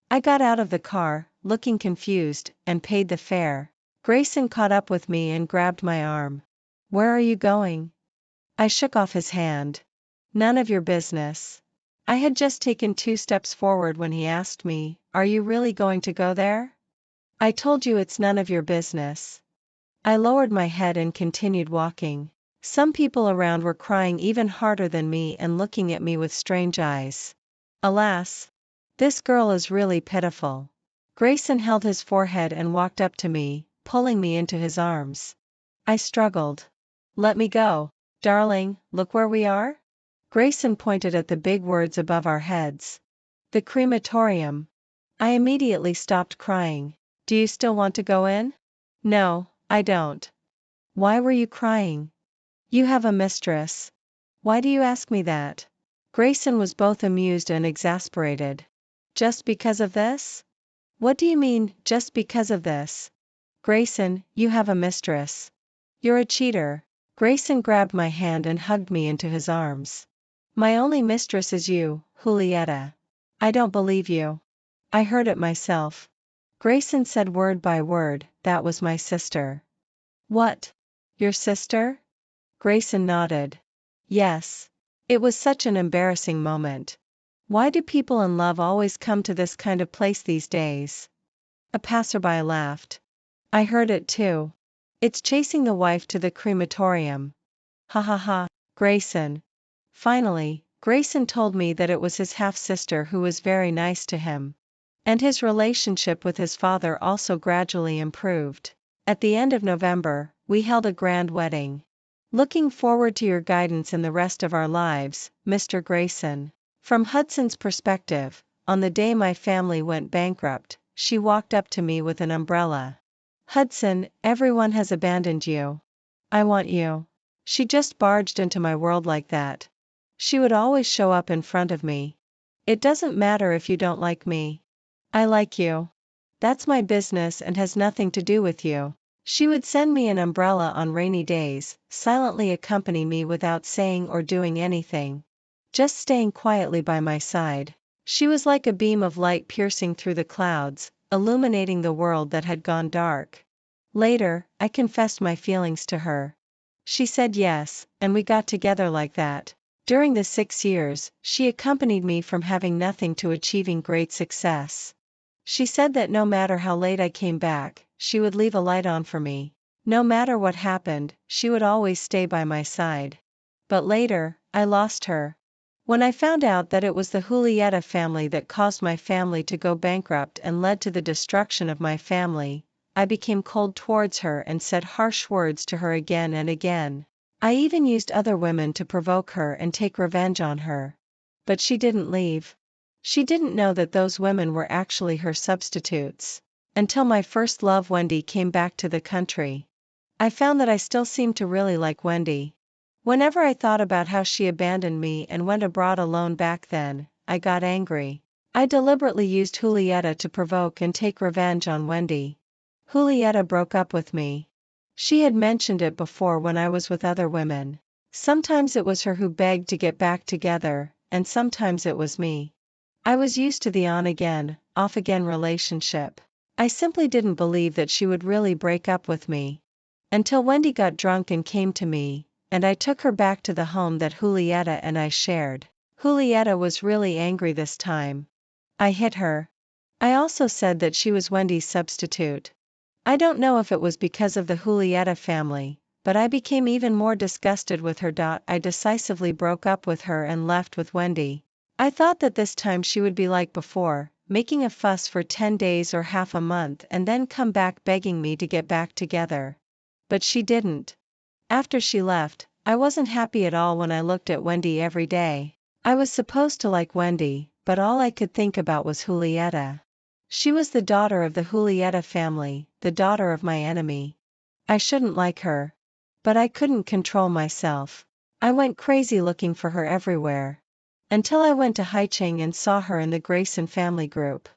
I got out of the car, looking confused, and paid the fare. Grayson caught up with me and grabbed my arm. "Where are you going?" I shook off his hand. "None of your business." I had just taken 2 steps forward when he asked me, "Are you really going to go there?" "I told you it's none of your business." I lowered my head and continued walking. Some people around were crying even harder than me and looking at me with strange eyes. Alas! This girl is really pitiful. Grayson held his forehead and walked up to me, pulling me into his arms. I struggled. "Let me go. Darling, look where we are." Grayson pointed at the big words above our heads. "The crematorium." I immediately stopped crying. "Do you still want to go in?" "No, I don't." "Why were you crying?" "You have a mistress." "Why do you ask me that?" Grayson was both amused and exasperated. "Just because of this?" "What do you mean, just because of this?" "Grayson, you have a mistress. You're a cheater." Grayson grabbed my hand and hugged me into his arms. "My only mistress is you, Julieta." "I don't believe you." "I heard it myself." Grayson said word by word, "That was my sister." "What? Your sister?" Grayson nodded. "Yes." It was such an embarrassing moment. Why do people in love always come to this kind of place these days? A passerby laughed. "I heard it too. It's chasing the wife to the crematorium." "Ha ha ha, Grayson." Finally, Grayson told me that it was his half-sister who was very nice to him. And his relationship with his father also gradually improved. At the end of November, we held a grand wedding. Looking forward to your guidance in the rest of our lives, Mr. Grayson. From Hudson's perspective, on the day my family went bankrupt, she walked up to me with an umbrella. "Hudson, everyone has abandoned you. I want you." She just barged into my world like that. She would always show up in front of me. "It doesn't matter if you don't like me. I like you. That's my business and has nothing to do with you." She would send me an umbrella on rainy days, silently accompany me without saying or doing anything. Just staying quietly by my side. She was like a beam of light piercing through the clouds, illuminating the world that had gone dark. Later, I confessed my feelings to her. She said yes, and we got together like that. During the 6 years, she accompanied me from having nothing to achieving great success. She said that no matter how late I came back, she would leave a light on for me. No matter what happened, she would always stay by my side. But later, I lost her. When I found out that it was the Julieta family that caused my family to go bankrupt and led to the destruction of my family, I became cold towards her and said harsh words to her again and again. I even used other women to provoke her and take revenge on her. But she didn't leave. She didn't know that those women were actually her substitutes. Until my first love Wendy came back to the country. I found that I still seemed to really like Wendy. Whenever I thought about how she abandoned me and went abroad alone back then, I got angry. I deliberately used Julieta to provoke and take revenge on Wendy. Julieta broke up with me. She had mentioned it before when I was with other women. Sometimes it was her who begged to get back together, and sometimes it was me. I was used to the on-again, off-again relationship. I simply didn't believe that she would really break up with me. Until Wendy got drunk and came to me, and I took her back to the home that Julieta and I shared. Julieta was really angry this time. I hit her. I also said that she was Wendy's substitute. I don't know if it was because of the Julieta family, but I became even more disgusted with her. I decisively broke up with her and left with Wendy. I thought that this time she would be like before, making a fuss for 10 days or half a month and then come back begging me to get back together. But she didn't. After she left, I wasn't happy at all when I looked at Wendy every day. I was supposed to like Wendy, but all I could think about was Julieta. She was the daughter of the Julieta family, the daughter of my enemy. I shouldn't like her. But I couldn't control myself. I went crazy looking for her everywhere. Until I went to Haicheng and saw her in the Grayson family group.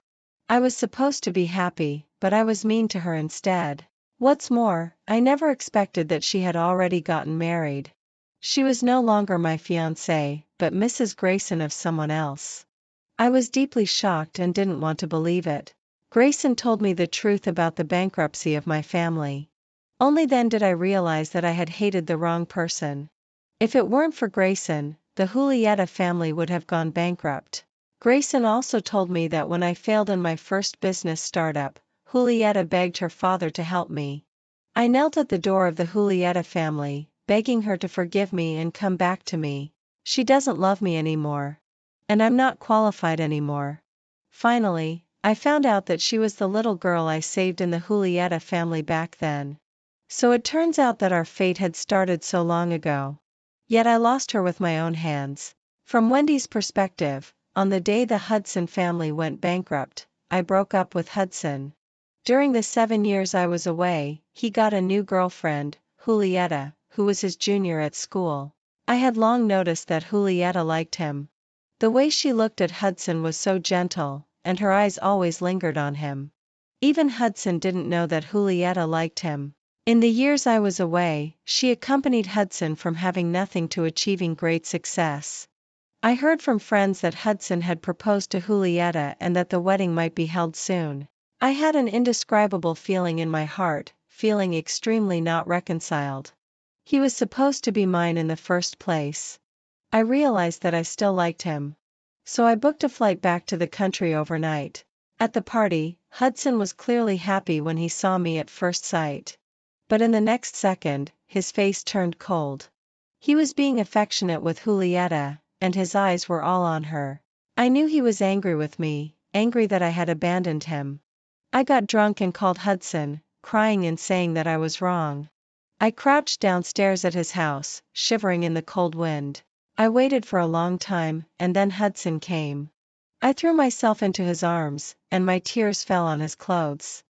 I was supposed to be happy, but I was mean to her instead. What's more, I never expected that she had already gotten married. She was no longer my fiancée, but Mrs. Grayson of someone else. I was deeply shocked and didn't want to believe it. Grayson told me the truth about the bankruptcy of my family. Only then did I realize that I had hated the wrong person. If it weren't for Grayson, the Julieta family would have gone bankrupt. Grayson also told me that when I failed in my first business startup, Julieta begged her father to help me. I knelt at the door of the Julieta family, begging her to forgive me and come back to me. She doesn't love me anymore. And I'm not qualified anymore. Finally, I found out that she was the little girl I saved in the Julieta family back then. So it turns out that our fate had started so long ago. Yet I lost her with my own hands. From Wendy's perspective, on the day the Hudson family went bankrupt, I broke up with Hudson. During the 7 years I was away, he got a new girlfriend, Julieta, who was his junior at school. I had long noticed that Julieta liked him. The way she looked at Hudson was so gentle, and her eyes always lingered on him. Even Hudson didn't know that Julieta liked him. In the years I was away, she accompanied Hudson from having nothing to achieving great success. I heard from friends that Hudson had proposed to Julieta and that the wedding might be held soon. I had an indescribable feeling in my heart, feeling extremely not reconciled. He was supposed to be mine in the first place. I realized that I still liked him. So I booked a flight back to the country overnight. At the party, Hudson was clearly happy when he saw me at first sight. But in the next second, his face turned cold. He was being affectionate with Julieta, and his eyes were all on her. I knew he was angry with me, angry that I had abandoned him. I got drunk and called Hudson, crying and saying that I was wrong. I crouched downstairs at his house, shivering in the cold wind. I waited for a long time, and then Hudson came. I threw myself into his arms, and my tears fell on his clothes.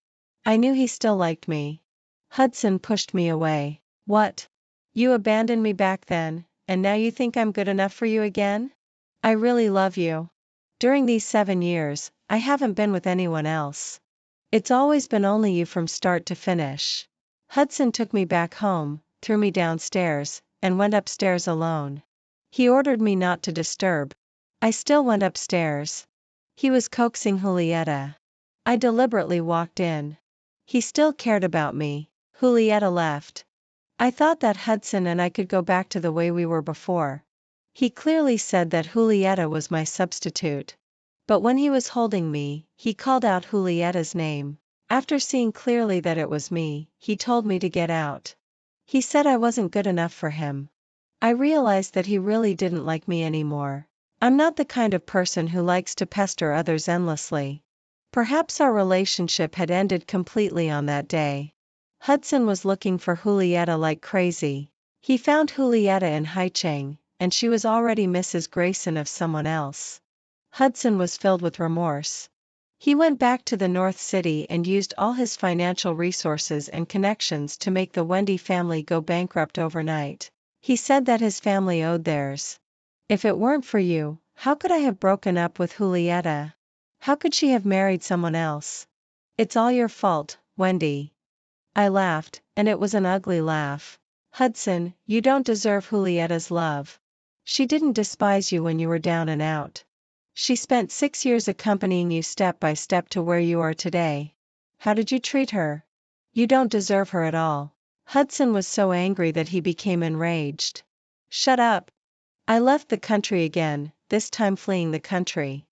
I knew he still liked me. Hudson pushed me away. What? You abandoned me back then, and now you think I'm good enough for you again? I really love you. During these 7 years, I haven't been with anyone else. It's always been only you from start to finish. Hudson took me back home, threw me downstairs, and went upstairs alone. He ordered me not to disturb. I still went upstairs. He was coaxing Julieta. I deliberately walked in. He still cared about me. Julieta left. I thought that Hudson and I could go back to the way we were before. He clearly said that Julieta was my substitute. But when he was holding me, he called out Julieta's name. After seeing clearly that it was me, he told me to get out. He said I wasn't good enough for him. I realized that he really didn't like me anymore. I'm not the kind of person who likes to pester others endlessly. Perhaps our relationship had ended completely on that day. Hudson was looking for Julieta like crazy. He found Julieta in Haicheng, and she was already Mrs. Grayson of someone else. Hudson was filled with remorse. He went back to the North City and used all his financial resources and connections to make the Wendy family go bankrupt overnight. He said that his family owed theirs. If it weren't for you, how could I have broken up with Julieta? How could she have married someone else? It's all your fault, Wendy. I laughed, and it was an ugly laugh. Hudson, you don't deserve Julieta's love. She didn't despise you when you were down and out. She spent 6 years accompanying you step by step to where you are today. How did you treat her? You don't deserve her at all. Hudson was so angry that he became enraged. Shut up. I left the country again, this time fleeing the country.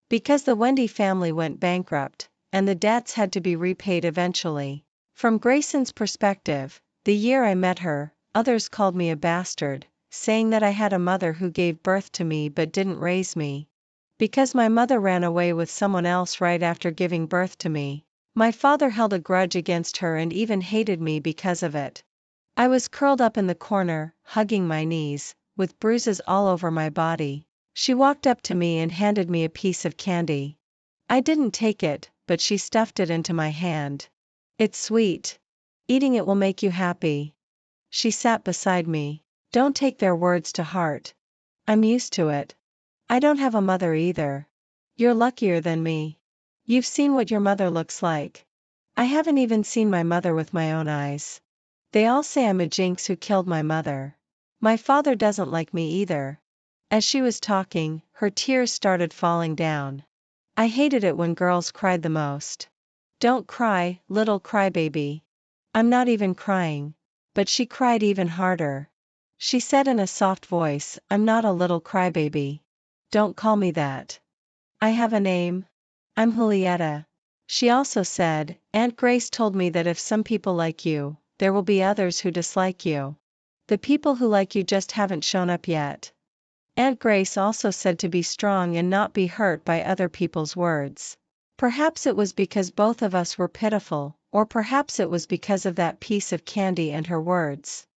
Because the Wendy family went bankrupt, and the debts had to be repaid eventually. From Grayson's perspective, the year I met her, others called me a bastard, saying that I had a mother who gave birth to me but didn't raise me. Because my mother ran away with someone else right after giving birth to me. My father held a grudge against her and even hated me because of it. I was curled up in the corner, hugging my knees, with bruises all over my body. She walked up to me and handed me a piece of candy. I didn't take it, but she stuffed it into my hand. It's sweet. Eating it will make you happy. She sat beside me. Don't take their words to heart. I'm used to it. I don't have a mother either. You're luckier than me. You've seen what your mother looks like. I haven't even seen my mother with my own eyes. They all say I'm a jinx who killed my mother. My father doesn't like me either. As she was talking, her tears started falling down. I hated it when girls cried the most. Don't cry, little crybaby. I'm not even crying. But she cried even harder. She said in a soft voice, I'm not a little crybaby. Don't call me that. I have a name. I'm Julieta. She also said, Aunt Grace told me that if some people like you, there will be others who dislike you. The people who like you just haven't shown up yet. Aunt Grace also said to be strong and not be hurt by other people's words. Perhaps it was because both of us were pitiful, or perhaps it was because of that piece of candy and her words.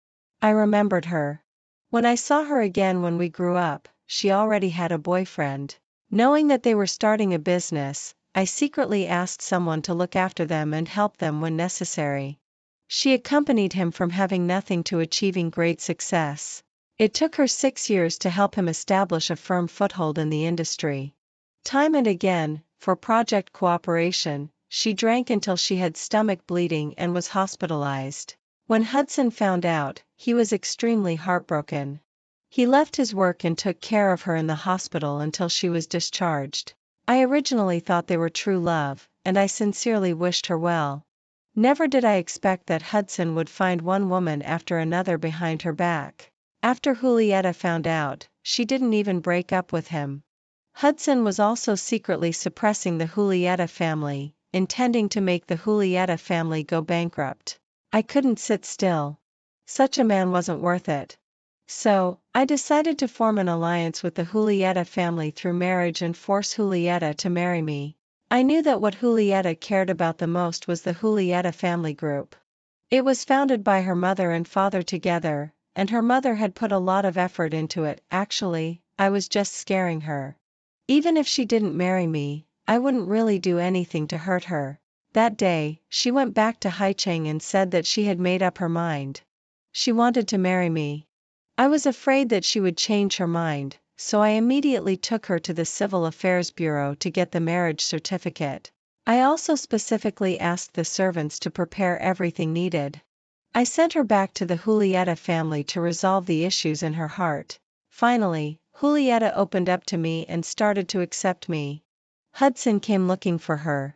I remembered her. When I saw her again when we grew up, she already had a boyfriend. Knowing that they were starting a business, I secretly asked someone to look after them and help them when necessary. She accompanied him from having nothing to achieving great success. It took her 6 years to help him establish a firm foothold in the industry. Time and again, for project cooperation, she drank until she had stomach bleeding and was hospitalized. When Hudson found out, he was extremely heartbroken. He left his work and took care of her in the hospital until she was discharged. I originally thought they were true love, and I sincerely wished her well. Never did I expect that Hudson would find one woman after another behind her back. After Julieta found out, she didn't even break up with him. Hudson was also secretly suppressing the Julieta family, intending to make the Julieta family go bankrupt. I couldn't sit still. Such a man wasn't worth it. So, I decided to form an alliance with the Julieta family through marriage and force Julieta to marry me. I knew that what Julieta cared about the most was the Julieta family group. It was founded by her mother and father together, and her mother had put a lot of effort into it. Actually, I was just scaring her. Even if she didn't marry me, I wouldn't really do anything to hurt her. That day, she went back to Haicheng and said that she had made up her mind. She wanted to marry me. I was afraid that she would change her mind, so I immediately took her to the Civil Affairs Bureau to get the marriage certificate. I also specifically asked the servants to prepare everything needed. I sent her back to the Julieta family to resolve the issues in her heart. Finally, Julieta opened up to me and started to accept me. Hudson came looking for her.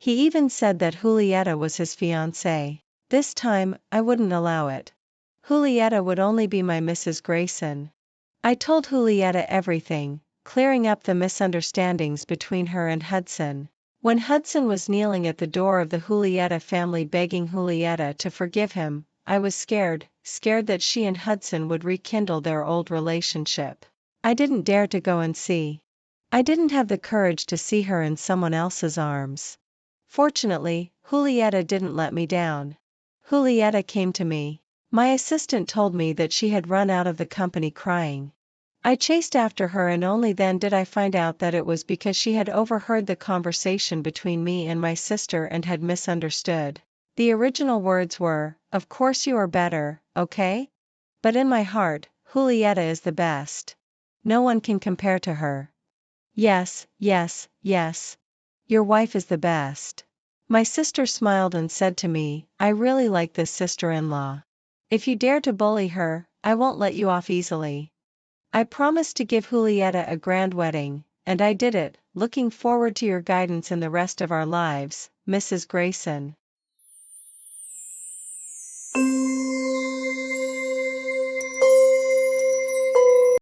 He even said that Julieta was his fiancée. This time, I wouldn't allow it. Julieta would only be my Mrs. Grayson. I told Julieta everything, clearing up the misunderstandings between her and Hudson. When Hudson was kneeling at the door of the Julieta family begging Julieta to forgive him, I was scared that she and Hudson would rekindle their old relationship. I didn't dare to go and see. I didn't have the courage to see her in someone else's arms. Fortunately, Julieta didn't let me down. Julieta came to me. My assistant told me that she had run out of the company crying. I chased after her and only then did I find out that it was because she had overheard the conversation between me and my sister and had misunderstood. The original words were, "Of course you are better, okay? But in my heart, Julieta is the best. No one can compare to her. Yes, yes, yes. Your wife is the best." My sister smiled and said to me, "I really like this sister-in-law. If you dare to bully her, I won't let you off easily." I promised to give Julieta a grand wedding, and I did it, looking forward to your guidance in the rest of our lives, Mrs. Grayson.